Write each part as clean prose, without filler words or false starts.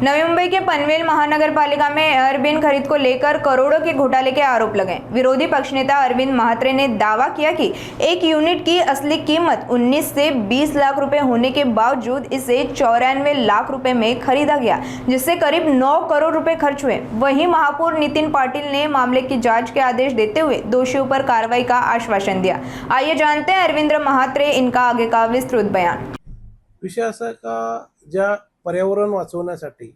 नवी मुंबई के पनवेल महानगर पालिका में एयरबिन खरीद को लेकर करोड़ों के घोटाले के आरोप लगे। विरोधी पक्ष नेता अरविंद महात्रे ने दावा किया कि एक यूनिट की असली कीमत 19 से 20 लाख रुपए होने के बावजूद इसे 94 लाख रुपए में खरीदा गया, जिससे करीब 9 करोड़ रुपए खर्च हुए। वहीं महापौर नितिन पाटिल ने मामले की जांच के आदेश देते हुए दोषियों पर कार्रवाई का आश्वासन दिया। आइए जानते हैं अरविंद महात्रे इनका आगे का विस्तृत बयान। विषय असा का ज्या पर्यावरण वाचवण्यासाठी,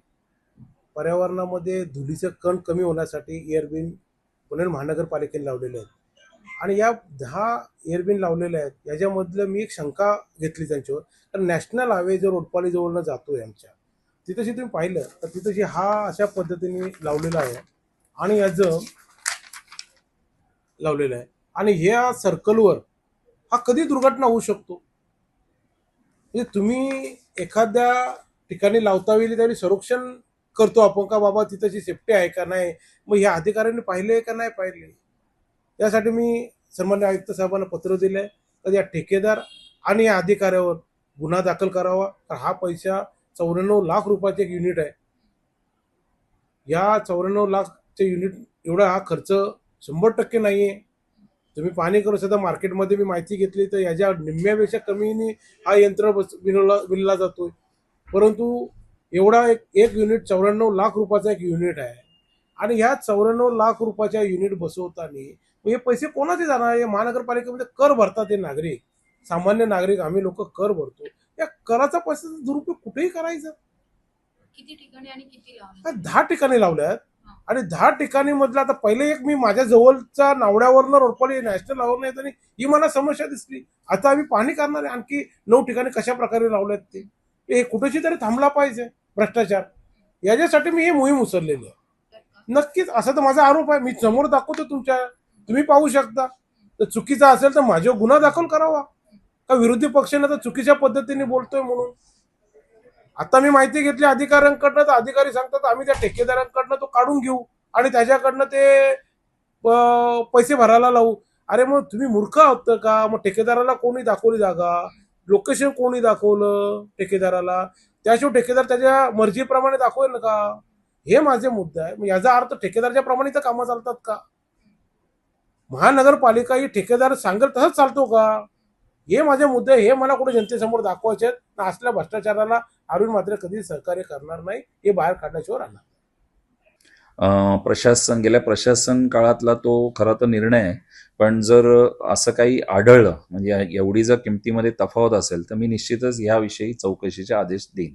पर्यावरणामध्ये धुळीचं कण कमी होण्यासाठी एअरबिन पुणे महानगरपालिकेने लावलेले आहेत आणि या 10 एअरबिन लावलेले आहेत। याच्यामधलं मी एक शंका घेतली त्यांच्यावर, कारण नॅशनल हायवे जो रोडपाली जवळनं जातोय आमच्या तिथंशी तुम्ही पाहिलं तर तिथंशी हा अशा पद्धतीने लावलेला आहे आणि याचं लावलेलं आहे आणि ह्या सर्कलवर हा कधी दुर्घटना होऊ शकतो। म्हणजे तुम्ही एखाद्या ठिकाणी लावता वेळी त्यावेळी संरक्षण करतो आपण का बाबा तिथंची सेफ्टी आहे का नाही, मग ह्या अधिकाऱ्यांनी पाहिले का नाही पाहिले। यासाठी मी सन्माननीय आयुक्त साहेबांना पत्र दिलंय तर या ठेकेदार आणि या अधिकाऱ्यावर गुन्हा दाखल करावा। तर हा पैसा 94 लाख रुपयाचे एक युनिट आहे। या 94 लाखचे युनिट एवढा हा खर्च 100% नाही आहे। तुम्ही पाहणी करू शकता, मार्केटमध्ये मी माहिती घेतली तर याच्या निम्म्यापेक्षा कमीने हा यंत्र विणला जातोय, परंतु एवढा एक युनिट 94 लाख रुपयाचा एक युनिट आहे आणि ह्या 94 लाख रुपयाच्या युनिट बसवताना हे पैसे कोणाचे जाणार। या महानगरपालिकेमध्ये कर भरतात हे नागरिक, सामान्य नागरिक आम्ही लोक कर भरतो। या कराचा पैशाचा दुरुपयोग कुठेही करायचा। किती ठिकाणी आणि किती लावले? 10 ठिकाणी लावल्यात आणि 10 ठिकाणी मधलं आता पहिले एक मी माझ्या जवळच्या नावड्यावरनं रोडपाली नॅशनल हायवेवरनं येताना ही मला समस्या दिसली। आता आम्ही पाहणी करणार आहे आणखी 9 ठिकाणी कशा प्रकारे लावल्यात ते हे कुठेशी तरी थांबला पाहिजे भ्रष्टाचार। याच्यासाठी मी ही मोहीम उचललेली आहे। नक्कीच असा तर माझा आरोप आहे, मी समोर दाखवतो तुमच्या, तुम्ही पाहू शकता। तर चुकीचा असेल तर माझ्यावर गुन्हा दाखल करावा का विरोधी पक्षाने तर चुकीच्या पद्धतीने बोलतोय म्हणून। आता मी माहिती घेतली अधिकाऱ्यांकडनं तर अधिकारी सांगतात आम्ही त्या ठेकेदारांकडनं तो काढून घेऊ आणि त्याच्याकडनं ते पैसे भरायला लावू। अरे मग तुम्ही मूर्ख आहात का? मग ठेकेदाराला कोणी दाखवली जागा, लोकेशन कोणी दाखवलं ठेकेदाराला, त्याशिवाय ठेकेदार त्याच्या मर्जीप्रमाणे दाखवेल ना का? हे माझे मुद्दे आहे। मग याचा अर्थ ठेकेदारच्या प्रमाणे तर कामं चालतात का? महानगरपालिका ही ठेकेदार सांगेल तसंच चालतो का? हे माझे मुद्दे, हे मला कुठे जनतेसमोर दाखवायचे आहेत ना। असल्या भ्रष्टाचाराला अरविंद मात्र कधी सहकार्य करणार नाही, हे बाहेर काढल्याशिवाय राहणार। प्रशासन गेल्या प्रशासन काळातला तो खरा तर निर्णय आहे, पण जर असं काही आढळलं म्हणजे एवढी जर किमतीमध्ये तफावत असेल तर मी निश्चितच याविषयी चौकशीचे आदेश देईन।